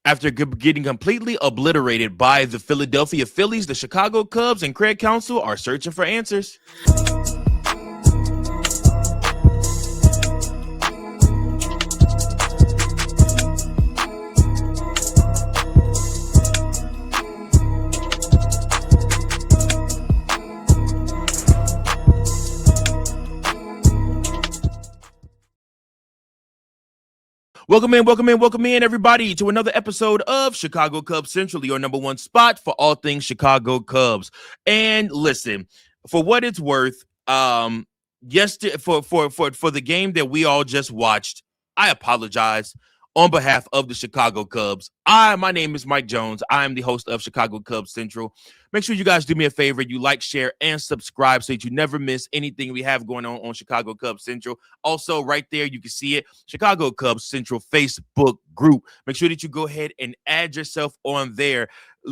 After getting completely obliterated by the Philadelphia Phillies, the Chicago Cubs and Craig Counsell are searching for answers. Welcome in, everybody, to another episode of Chicago Cubs Central, your number one spot for all things Chicago Cubs. And listen, for what it's worth, yesterday for the game that we all just watched, I apologize on behalf of the Chicago Cubs. My name is Mike Jones. I am the host of Chicago Cubs Central. Make sure you guys do me a favor. You like, share, and subscribe so that you never miss anything we have going on Chicago Cubs Central. Also, right there, you can see it, Chicago Cubs Central Facebook group. Make sure that you go ahead and add yourself on there.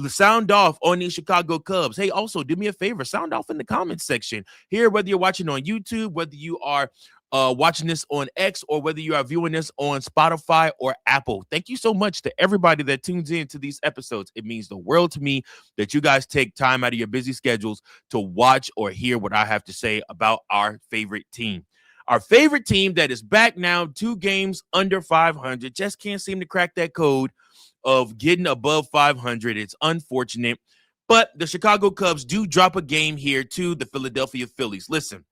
Sound off on these Chicago Cubs. Hey, also, do me a favor. Sound off in the comments section. Here, whether you're watching on YouTube, whether you are watching this on X, or whether you are viewing this on Spotify or Apple. Thank you so much to everybody that tunes in to these episodes. It means the world to me that you guys take time out of your busy schedules to watch or hear what I have to say about our favorite team. Our favorite team that is back now, 2 games under 500, just can't seem to crack that code of getting above 500. It's unfortunate, but the Chicago Cubs do drop a game here to the Philadelphia Phillies. Listen,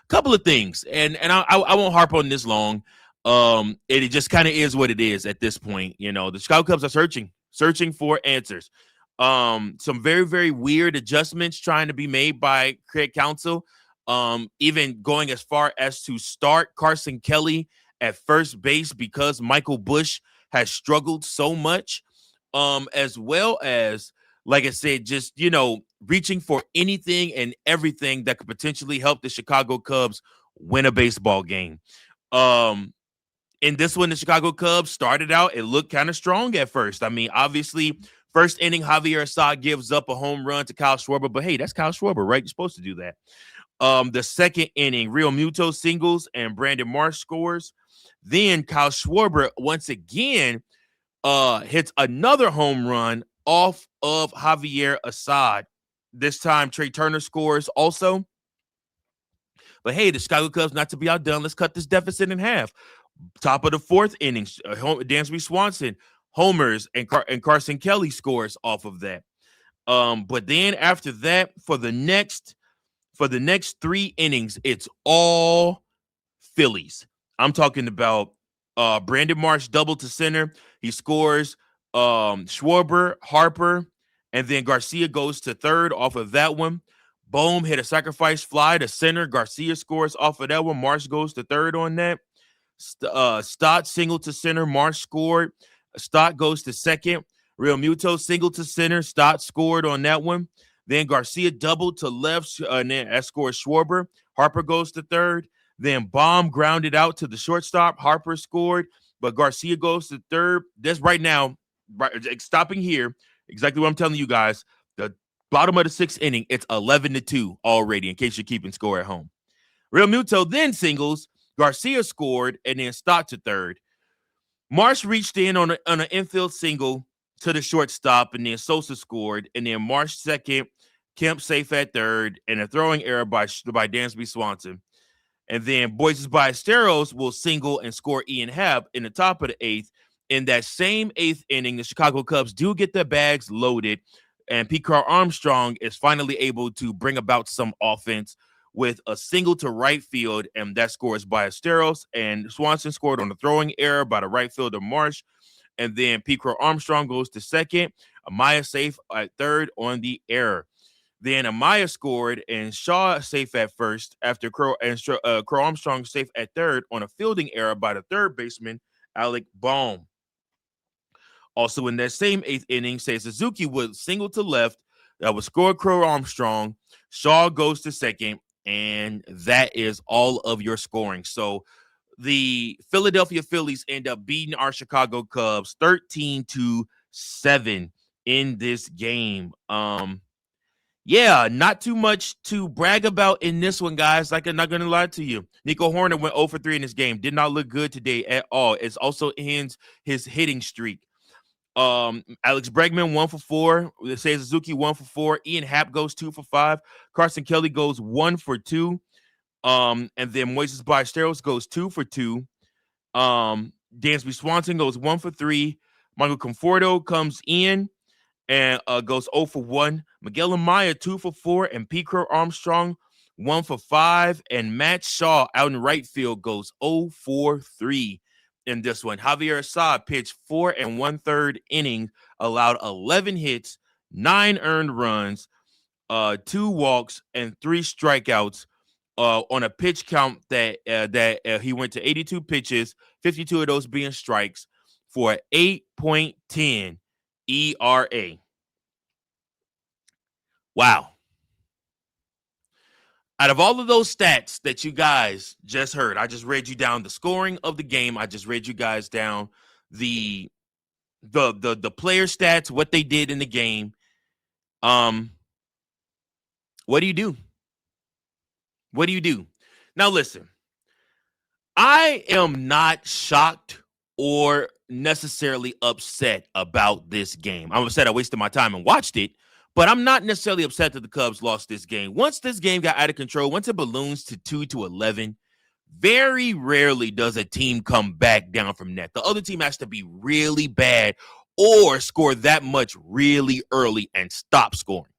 couple of things, and I won't harp on this long. It just kind of is what it is at this point. You know, the Chicago Cubs are searching for answers. Some very, very weird adjustments trying to be made by Craig Counsell. Even going as far as to start Carson Kelly at first base because Michael Busch has struggled so much. As well as, like I said, just, reaching for anything and everything that could potentially help the Chicago Cubs win a baseball game. In this one, the Chicago Cubs started out, it looked kind of strong at first. I mean, obviously, first inning, Javier Assad gives up a home run to Kyle Schwarber, but hey, that's Kyle Schwarber, right? You're supposed to do that. The second inning, Real Muto singles and Brandon Marsh scores. Then Kyle Schwarber once again hits another home run off of Javier Assad. This time, Trey Turner scores also. But hey, the Chicago Cubs, not to be outdone, let's cut this deficit in half. Top of the fourth inning, Dansby Swanson homers and Carson Kelly scores off of that. But then after that, for the next 3 innings, it's all Phillies. I'm talking about Brandon Marsh double to center. He scores. Schwarber, Harper, and then Garcia goes to third off of that one. Bohm hit a sacrifice fly to center. Garcia scores off of that one. Marsh goes to third on that. Stott single to center. Marsh scored. Stott goes to second. Real Muto single to center. Stott scored on that one. Then Garcia doubled to left, and then that scores Schwarber. Harper goes to third. Then Bohm grounded out to the shortstop. Harper scored, but Garcia goes to third. That's right now. Right, stopping here, exactly what I'm telling you guys. The bottom of the 6th inning, it's 11-2 already, in case you're keeping score at home. Real Muto then singles. Garcia scored, and then Stott to third. Marsh reached in on an infield single to the shortstop, and then Sosa scored, and then Marsh second, Kemp safe at third, and a throwing error by Dansby Swanson. And then Boises Ballesteros will single and score Ian Happ in the top of the 8th. In that same 8th inning, the Chicago Cubs do get their bags loaded, and Pete Crow Armstrong is finally able to bring about some offense with a single to right field, and that scores Ballesteros, and Swanson scored on the throwing error by the right fielder Marsh, and then Pete Crow Armstrong goes to second, Amaya safe at third on the error. Then Amaya scored, and Shaw safe at first after Crow Armstrong safe at third on a fielding error by the third baseman, Alec Bohm. Also in that same 8th inning, Seiya Suzuki would single to left. That would score Crow Armstrong. Shaw goes to second, and that is all of your scoring. So the Philadelphia Phillies end up beating our Chicago Cubs 13-7 in this game. Yeah, not too much to brag about in this one, guys. Like, I'm not going to lie to you. Nico Horner went 0 for 3 in this game. Did not look good today at all. It's also ends his hitting streak. Alex Bregman 1 for 4. Seiya Suzuki 1 for 4. Ian Happ goes 2 for 5. Carson Kelly goes 1 for 2. And then Moises Ballesteros goes 2 for 2. Dansby Swanson goes 1 for 3. Michael Conforto comes in and goes 0 for 1. Miguel Amaya 2 for 4, and P. Crow Armstrong 1 for 5. And Matt Shaw out in right field goes 0 for 3 in this one. Javier Assad pitched 4 1/3 innings, allowed 11 hits, 9 earned runs, 2 walks, and 3 strikeouts. On a pitch count that he went to 82 pitches, 52 of those being strikes, for an 8.10 ERA. Wow. Out of all of those stats that you guys just heard, I just read you down the scoring of the game. I just read you guys down the player stats, what they did in the game. What do you do? What do you do? Now, listen, I am not shocked or necessarily upset about this game. I'm upset I wasted my time and watched it, but I'm not necessarily upset that the Cubs lost this game. Once this game got out of control, once it balloons to 2-11, very rarely does a team come back down from that. The other team has to be really bad or score that much really early and stop scoring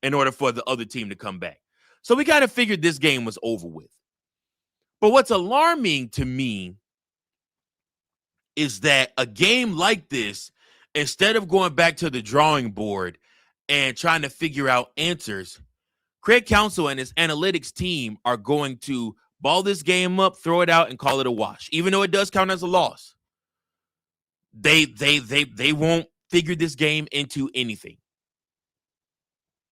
in order for the other team to come back. So we kind of figured this game was over with. But what's alarming to me is that a game like this, instead of going back to the drawing board and trying to figure out answers, Craig Counsell and his analytics team are going to ball this game up, throw it out, and call it a wash. Even though it does count as a loss, they won't figure this game into anything,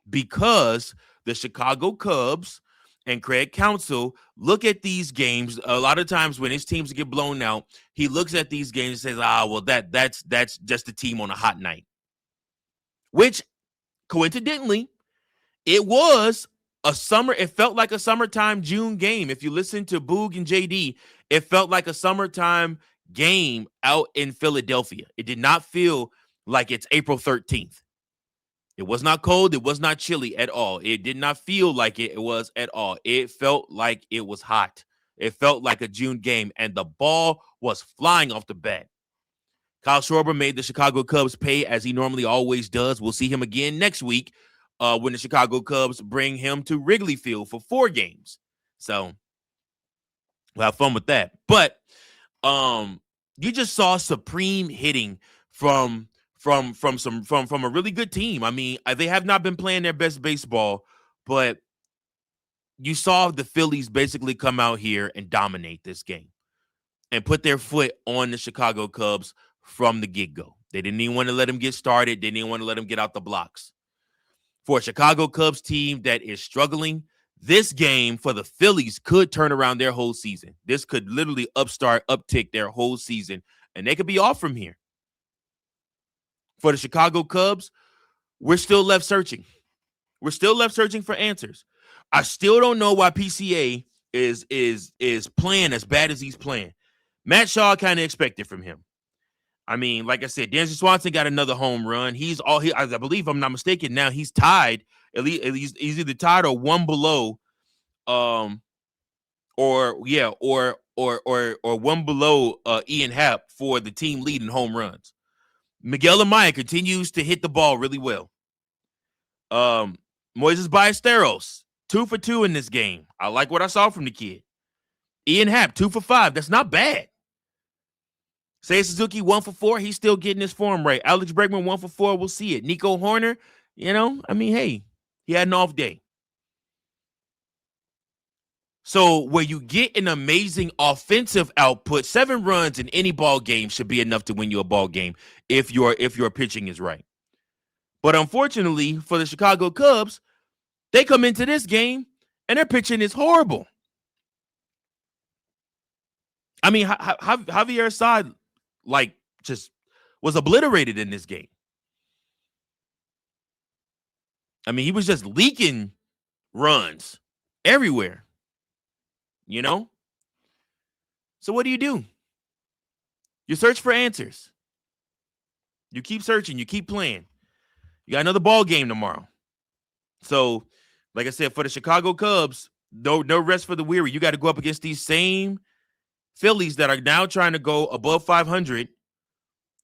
because the Chicago Cubs and Craig Counsell look at these games. A lot of times when his teams get blown out, he looks at these games and says, well, that's just a team on a hot night. Which, coincidentally, it was a summer. It felt like a summertime June game. If you listen to Boog and JD, it felt like a summertime game out in Philadelphia. It did not feel like it's April 13th. It was not cold. It was not chilly at all. It did not feel like it was at all. It felt like it was hot. It felt like a June game, and the ball was flying off the bat. Kyle Schwarber made the Chicago Cubs pay, as he normally always does. We'll see him again next week when the Chicago Cubs bring him to Wrigley Field for 4 games. So we'll have fun with that. But you just saw supreme hitting from a really good team. I mean, they have not been playing their best baseball, but you saw the Phillies basically come out here and dominate this game and put their foot on the Chicago Cubs from the get-go. They didn't even want to let them get started. They didn't even want to let them get out the blocks. For a Chicago Cubs team that is struggling, this game for the Phillies could turn around their whole season. This could literally uptick their whole season, and they could be off from here. For the Chicago Cubs, we're still left searching. We're still left searching for answers. I still don't know why PCA is playing as bad as he's playing. Matt Shaw kind of expected from him. I mean, like I said, Dansby Swanson got another home run. I believe, if I'm not mistaken, now he's tied. At least he's either tied or one below, or one below Ian Happ for the team lead in home runs. Miguel Amaya continues to hit the ball really well. Moises Ballesteros, 2 for 2 in this game. I like what I saw from the kid. Ian Happ, 2 for 5. That's not bad. Seiya Suzuki, 1 for 4. He's still getting his form right. Alex Bregman, 1 for 4. We'll see it. Nico Horner, hey, he had an off day. So where you get an amazing offensive output, 7 runs in any ball game should be enough to win you a ball game if your pitching is right. But unfortunately for the Chicago Cubs, they come into this game and their pitching is horrible. I mean, Javier Assad, just was obliterated in this game. I mean, he was just leaking runs everywhere. So what do? You search for answers. You keep searching. You keep playing. You got another ball game tomorrow. So, like I said, for the Chicago Cubs, no rest for the weary. You got to go up against these same Phillies that are now trying to go above 500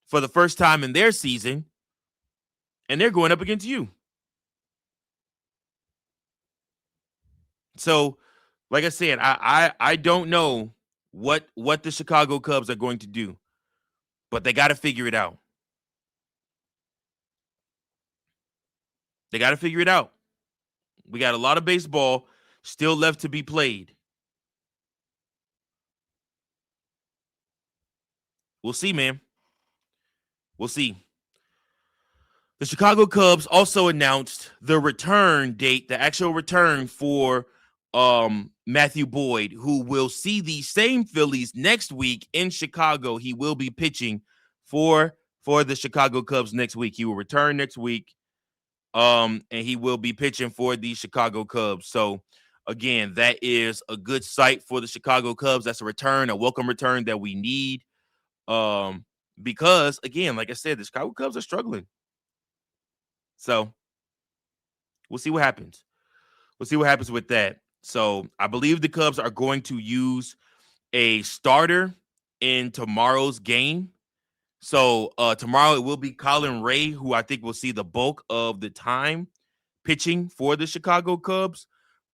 for the first time in their season, and they're going up against you. So, like I said, I don't know what the Chicago Cubs are going to do, but they got to figure it out. They got to figure it out. We got a lot of baseball still left to be played. We'll see, man. We'll see. The Chicago Cubs also announced the return date, the actual return for Matthew Boyd, who will see the same Phillies next week in Chicago. He will be pitching for the Chicago Cubs next week. He will return next week, and he will be pitching for the Chicago Cubs. So, again, that is a good sight for the Chicago Cubs. That's a return, a welcome return that we need. Because, again, like I said, the Chicago Cubs are struggling. So we'll see what happens. We'll see what happens with that. So I believe the Cubs are going to use a starter in tomorrow's game. So tomorrow it will be Colin Ray, who I think will see the bulk of the time pitching for the Chicago Cubs.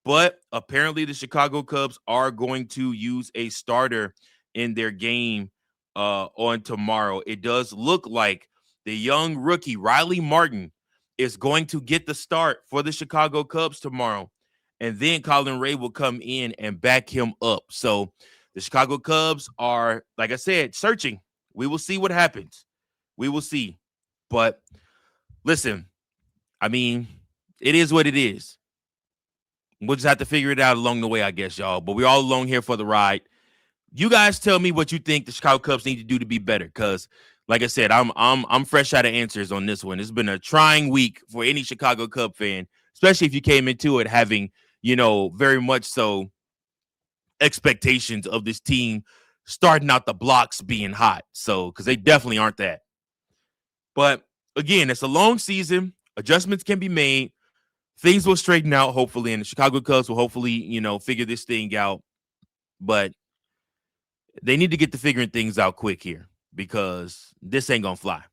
But apparently the Chicago Cubs are going to use a starter in their game on tomorrow. It does look like the young rookie Riley Martin is going to get the start for the Chicago Cubs tomorrow. And then Colin Ray will come in and back him up. So the Chicago Cubs are, like I said, searching. We will see what happens. We will see. But listen, I mean, it is what it is. We'll just have to figure it out along the way, I guess, y'all. But we're all along here for the ride. You guys tell me what you think the Chicago Cubs need to do to be better, because like I said, I'm fresh out of answers on this one. It's been a trying week for any Chicago Cub fan, especially if you came into it having, very much so expectations of this team starting out the blocks being hot. So, because they definitely aren't that. But again, it's a long season. Adjustments can be made. Things will straighten out, hopefully, and the Chicago Cubs will hopefully, figure this thing out. But they need to get to figuring things out quick here, because this ain't gonna fly.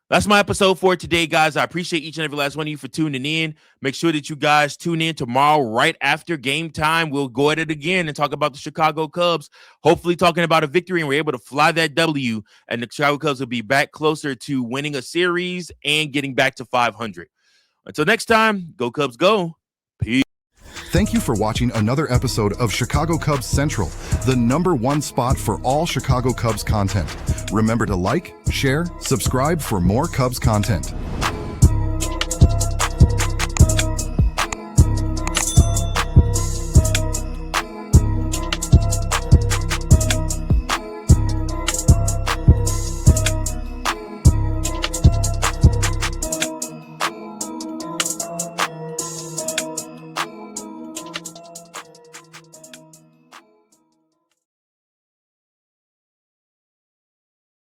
That's my episode for today, guys. I appreciate each and every last one of you for tuning in. Make sure that you guys tune in tomorrow right after game time. We'll go at it again and talk about the Chicago Cubs, hopefully talking about a victory, and we're able to fly that W, and the Chicago Cubs will be back closer to winning a series and getting back to 500. Until next time, go Cubs go. Peace. Thank you for watching another episode of Chicago Cubs Central, the #1 spot for all Chicago Cubs content. Remember to like, share, subscribe for more Cubs content.